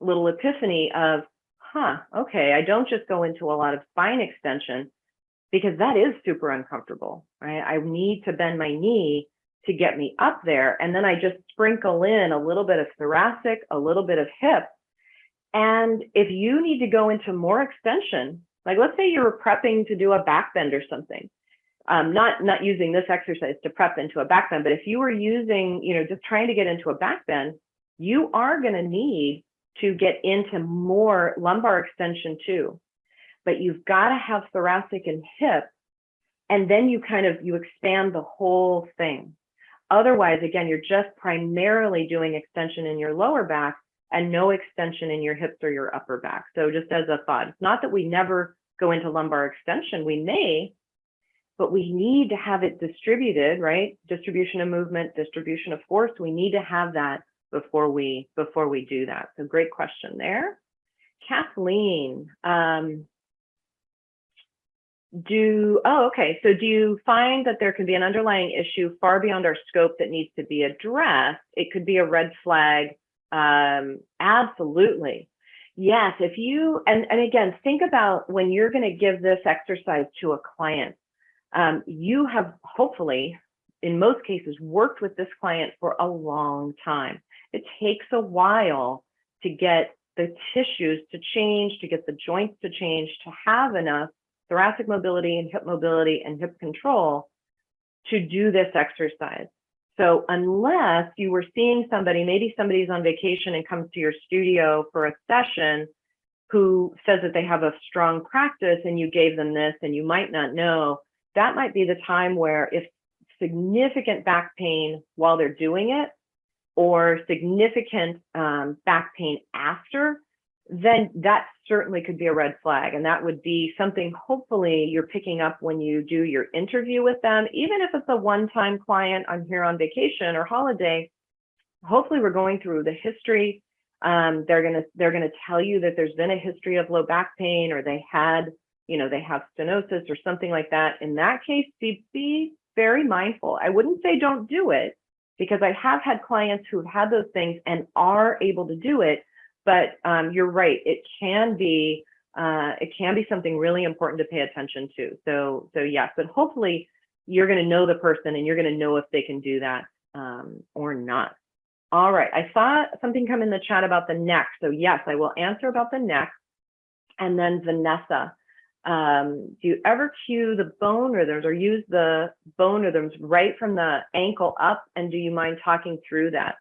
little epiphany of, okay, I don't just go into a lot of spine extension because that is super uncomfortable, right? I need to bend my knee to get me up there. And then I just sprinkle in a little bit of thoracic, a little bit of hip. And if you need to go into more extension, like let's say you were prepping to do a back bend or something, not using this exercise to prep into a back bend, but if you were using, just trying to get into a back bend, you are going to need to get into more lumbar extension too. But you've got to have thoracic and hip, and then you expand the whole thing. Otherwise, again, you're just primarily doing extension in your lower back and no extension in your hips or your upper back. So just as a thought, it's not that we never go into lumbar extension, we may, but we need to have it distributed, right? Distribution of movement, distribution of force. We need to have that before we do that. So great question there. Kathleen, okay. So do you find that there can be an underlying issue far beyond our scope that needs to be addressed? It could be a red flag. Absolutely. Yes. If you, and again, think about when you're going to give this exercise to a client, you have hopefully, in most cases, worked with this client for a long time. It takes a while to get the tissues to change, to get the joints to change, to have enough thoracic mobility and hip control to do this exercise. So unless you were seeing somebody, maybe somebody's on vacation and comes to your studio for a session who says that they have a strong practice and you gave them this and you might not know, that might be the time where if significant back pain while they're doing it or significant back pain after, then that certainly could be a red flag. And that would be something hopefully you're picking up when you do your interview with them. Even if it's a one-time client, I'm here on vacation or holiday, hopefully we're going through the history. They're gonna tell you that there's been a history of low back pain, or they have stenosis or something like that. In that case, be very mindful. I wouldn't say don't do it, because I have had clients who've had those things and are able to do it. But you're right, it can be something really important to pay attention to. So yes, but hopefully you're going to know the person and you're going to know if they can do that or not. All right, I saw something come in the chat about the neck. So yes, I will answer about the neck. And then Vanessa, do you ever cue the bone rhythms or use the bone rhythms right from the ankle up? And do you mind talking through that?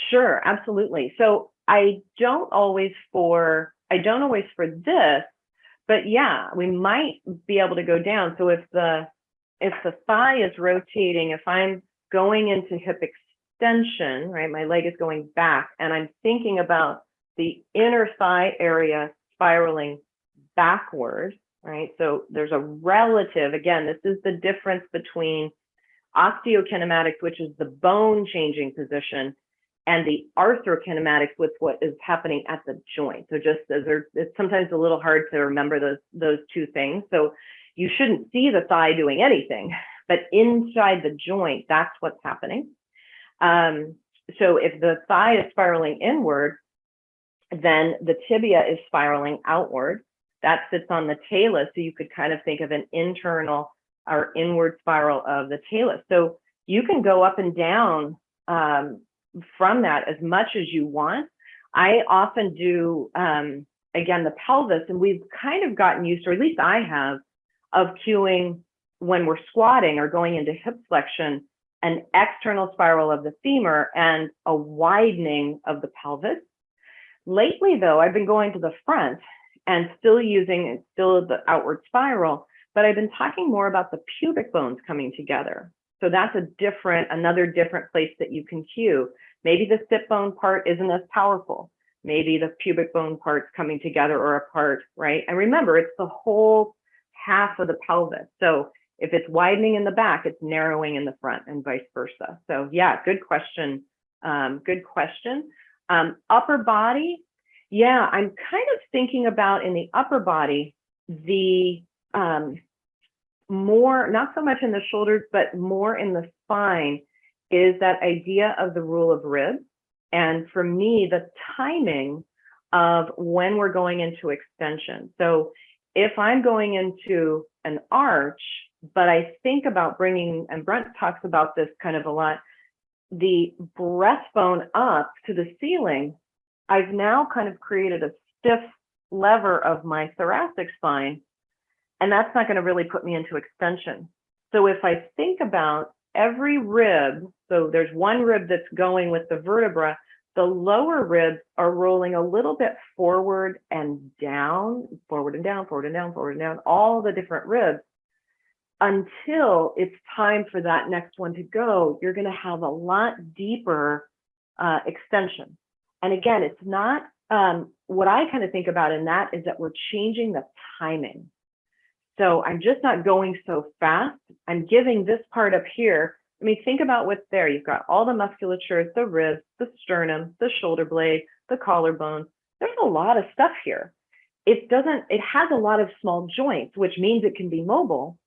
Sure, absolutely. So I don't always for this, but yeah, we might be able to go down. So if the thigh is rotating, if I'm going into hip extension, right, my leg is going back and I'm thinking about the inner thigh area spiraling backward, right? So there's a relative, again, this is the difference between osteokinematics, which is the bone changing position, and the arthrokinematics with what is happening at the joint. So just as it's sometimes a little hard to remember those two things. So you shouldn't see the thigh doing anything, but inside the joint, that's what's happening. So if the thigh is spiraling inward, then the tibia is spiraling outward. That sits on the talus. So you could kind of think of an internal or inward spiral of the talus. So you can go up and down from that as much as you want. I often do, again, the pelvis, and we've kind of gotten used to, or at least I have, of cueing when we're squatting or going into hip flexion, an external spiral of the femur and a widening of the pelvis. Lately, though, I've been going to the front and still the outward spiral, but I've been talking more about the pubic bones coming together. So that's another different place that you can cue. Maybe the sit bone part isn't as powerful. Maybe the pubic bone parts coming together or apart, right? And remember, it's the whole half of the pelvis. So if it's widening in the back, it's narrowing in the front and vice versa. So yeah, good question. Good question. Upper body. Yeah, I'm kind of thinking about in the upper body, the more, not so much in the shoulders, but more in the spine, is that idea of the rule of ribs. And for me, the timing of when we're going into extension. So if I'm going into an arch, but I think about bringing, and Brent talks about this kind of a lot, the breastbone up to the ceiling, I've now kind of created a stiff lever of my thoracic spine, and that's not going to really put me into extension. So if I think about every rib, so there's one rib that's going with the vertebra, the lower ribs are rolling a little bit forward and down, forward and down, forward and down, forward and down, all the different ribs until it's time for that next one to go. You're going to have a lot deeper extension. And again, it's not, what I kind of think about in that is that we're changing the timing. So I'm just not going so fast. I'm giving this part up here. I mean, think about what's there. You've got all the musculature, the ribs, the sternum, the shoulder blade, the collarbones. There's a lot of stuff here. It has a lot of small joints, which means it can be mobile,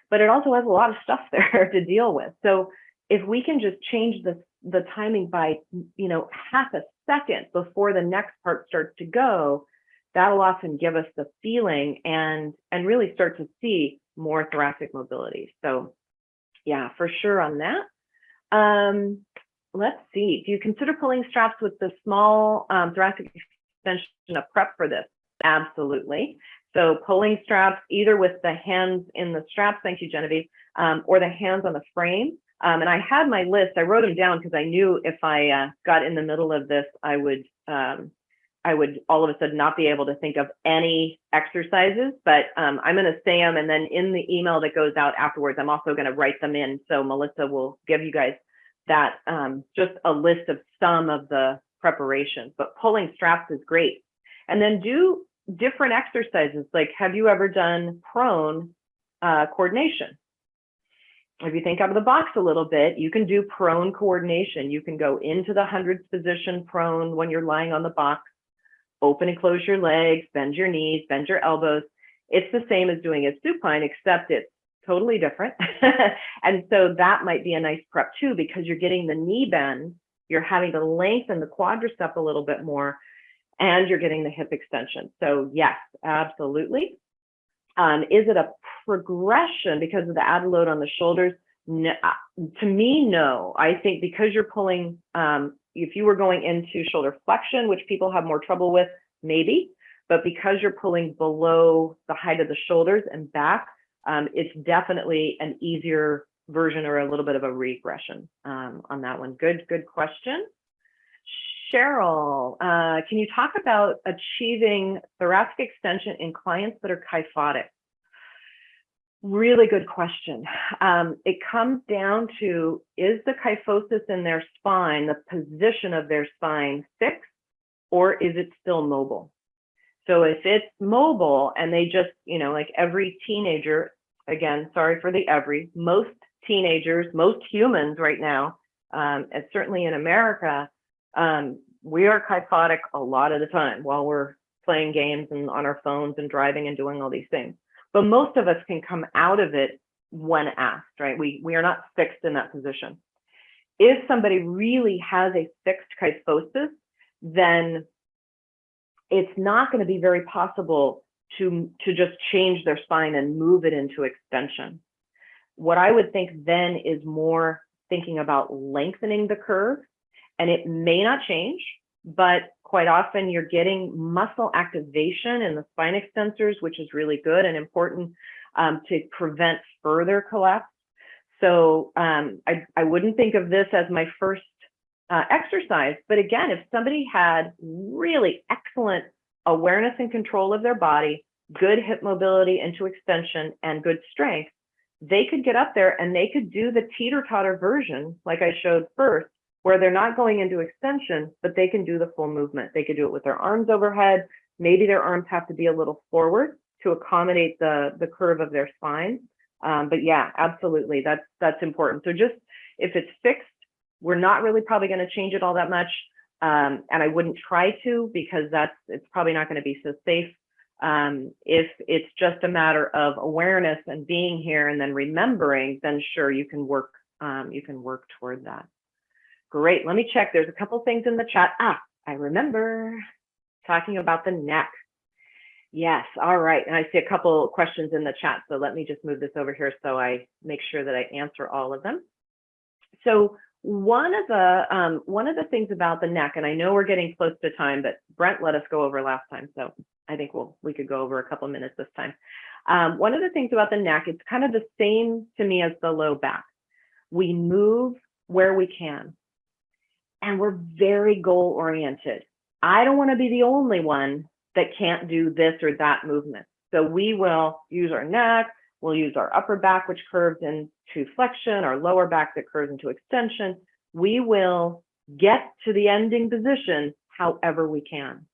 but it also has a lot of stuff there to deal with. So if we can just change the timing by, half a second before the next part starts to go, that'll often give us the feeling and really start to see more thoracic mobility. So yeah, for sure on that. Let's see. Do you consider pulling straps with the small thoracic extension a prep for this? Absolutely. So pulling straps either with the hands in the straps, thank you, Genevieve, or the hands on the frame. And I had my list. I wrote them down because I knew if I got in the middle of this, I would all of a sudden not be able to think of any exercises, but I'm going to say them. And then in the email that goes out afterwards, I'm also going to write them in. So Melissa will give you guys that, just a list of some of the preparations, but pulling straps is great. And then do different exercises. Like, have you ever done prone coordination? If you think out of the box a little bit, you can do prone coordination. You can go into the hundreds position prone when you're lying on the box. Open and close your legs, bend your knees, bend your elbows. It's the same as doing a supine, except it's totally different. And so that might be a nice prep too, because you're getting the knee bend, you're having to lengthen the quadricep a little bit more, and you're getting the hip extension. So yes, absolutely. Is it a progression because of the added load on the shoulders? No, to me, no. I think because you're pulling, if you were going into shoulder flexion, which people have more trouble with, maybe, but because you're pulling below the height of the shoulders and back, it's definitely an easier version or a little bit of a regression on that one. Good question. Cheryl, can you talk about achieving thoracic extension in clients that are kyphotic? Really good question. It comes down to, is the kyphosis in their spine, the position of their spine, fixed, or is it still mobile? So if it's mobile and they just, like every teenager, again, sorry for the most teenagers, most humans right now, and certainly in America, we are kyphotic a lot of the time while we're playing games and on our phones and driving and doing all these things. But most of us can come out of it when asked, right? We are not fixed in that position. If somebody really has a fixed kyphosis, then it's not going to be very possible to just change their spine and move it into extension. What I would think then is more thinking about lengthening the curve, and it may not change, but quite often you're getting muscle activation in the spine extensors, which is really good and important to prevent further collapse. So I wouldn't think of this as my first exercise, but again, if somebody had really excellent awareness and control of their body, good hip mobility into extension, and good strength, they could get up there and they could do the teeter-totter version, like I showed first, where they're not going into extension, but they can do the full movement. They could do it with their arms overhead. Maybe their arms have to be a little forward to accommodate the curve of their spine. But yeah, absolutely, that's important. So just if it's fixed, we're not really probably going to change it all that much. And I wouldn't try to, because it's probably not going to be so safe. If it's just a matter of awareness and being here and then remembering, then sure, you can work toward that. Great. Let me check. There's a couple things in the chat. I remember talking about the neck. Yes. All right. And I see a couple questions in the chat. So let me just move this over here so I make sure that I answer all of them. So one of the things about the neck, and I know we're getting close to time, but Brent let us go over last time. So I think we could go over a couple minutes this time. One of the things about the neck, it's kind of the same to me as the low back. We move where we can. and we're very goal oriented. I don't want to be the only one that can't do this or that movement. So we will use our neck, we'll use our upper back, which curves into flexion, our lower back that curves into extension. We will get to the ending position however we can.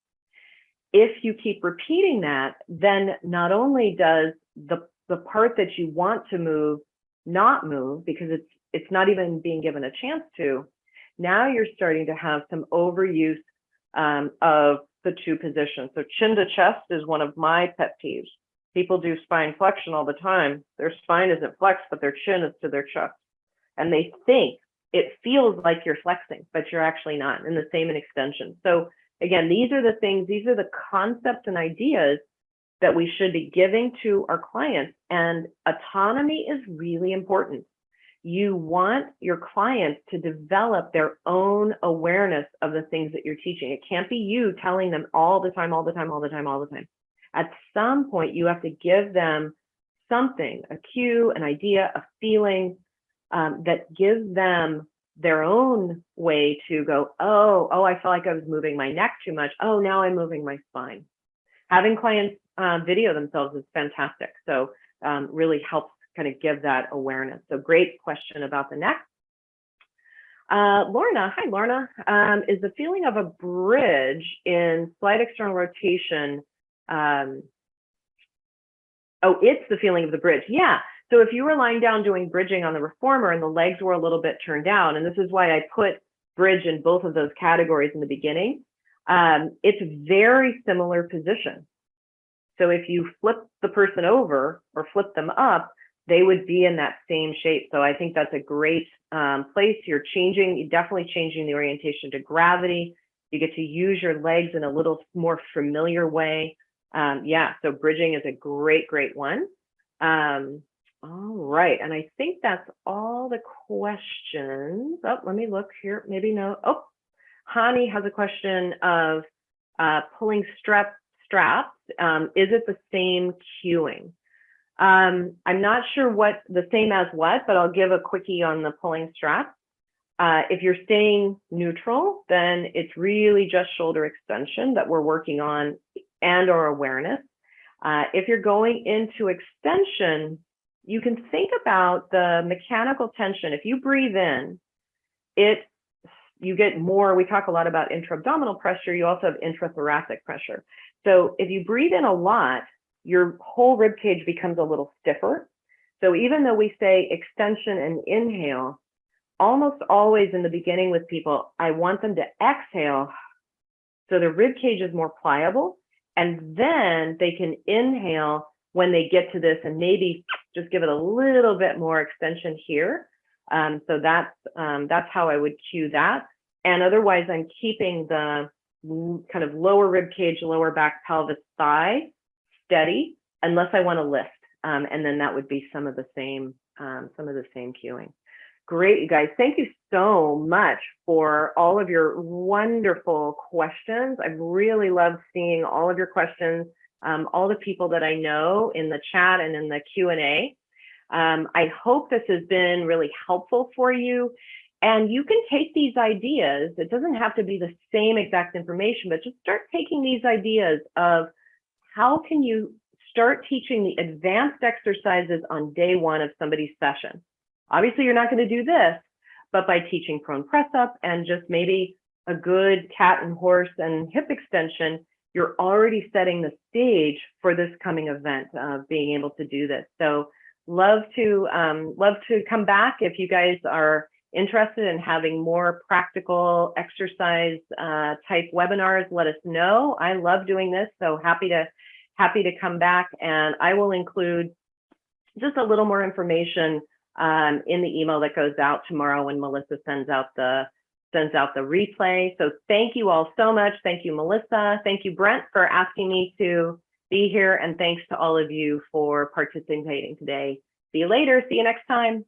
If you keep repeating that, then not only does the part that you want to move not move because it's not even being given a chance to, now you're starting to have some overuse of the two positions. So chin to chest is one of my pet peeves. People do spine flexion all the time. Their spine isn't flexed, but their chin is to their chest. And they think it feels like you're flexing, but you're actually not. And the same in extension. So again, these are the things, these are the concepts and ideas that we should be giving to our clients. And autonomy is really important. You want your clients to develop their own awareness of the things that you're teaching. It can't be you telling them all the time. At some point, you have to give them something, a cue, an idea, a feeling that gives them their own way to go, oh, I felt like I was moving my neck too much. Oh, now I'm moving my spine. Having clients video themselves is fantastic. So really helps kind of give that awareness. So great question about the neck. Lorna, hi Lorna, is the feeling of a bridge in slight external rotation, it's the feeling of the bridge. Yeah, so if you were lying down doing bridging on the reformer and the legs were a little bit turned down, and this is why I put bridge in both of those categories in the beginning, it's a very similar position. So if you flip the person over or flip them up, they would be in that same shape. So I think that's a great place. You're definitely changing the orientation to gravity. You get to use your legs in a little more familiar way. Yeah, so bridging is a great one. All right, and I think that's all the questions. Oh, let me look here, maybe no. Oh, Hani has a question of pulling straps. Is it the same cueing? I'm not sure what the same as what, but I'll give a quickie on the pulling straps. If you're staying neutral, then it's really just shoulder extension that we're working on and our awareness. If you're going into extension, you can think about the mechanical tension. If you breathe in, you get more, we talk a lot about intra-abdominal pressure, you also have intrathoracic pressure. So if you breathe in a lot, your whole rib cage becomes a little stiffer. So even though we say extension and inhale, almost always in the beginning with people, I want them to exhale so the rib cage is more pliable, and then they can inhale when they get to this and maybe just give it a little bit more extension here. So that's how I would cue that. And otherwise, I'm keeping the kind of lower rib cage, lower back, pelvis, thigh steady, unless I want to lift. And then that would be some of the same cueing. Great, you guys. Thank you so much for all of your wonderful questions. I've really loved seeing all of your questions, all the people that I know in the chat and in the Q&A. I hope this has been really helpful for you. And you can take these ideas. It doesn't have to be the same exact information, but just start taking these ideas of how can you start teaching the advanced exercises on day one of somebody's session. Obviously, you're not going to do this, but by teaching prone press up and just maybe a good cat and horse and hip extension, you're already setting the stage for this coming event of being able to do this. So love to come back if you guys are interested in having more practical exercise type webinars. Let us know. I love doing this, so happy to come back, and I will include just a little more information in the email that goes out tomorrow when Melissa sends out the replay. So thank you all so much. Thank you, Melissa. Thank you, Brent, for asking me to be here, and thanks to all of you for participating today. See you later. See you next time.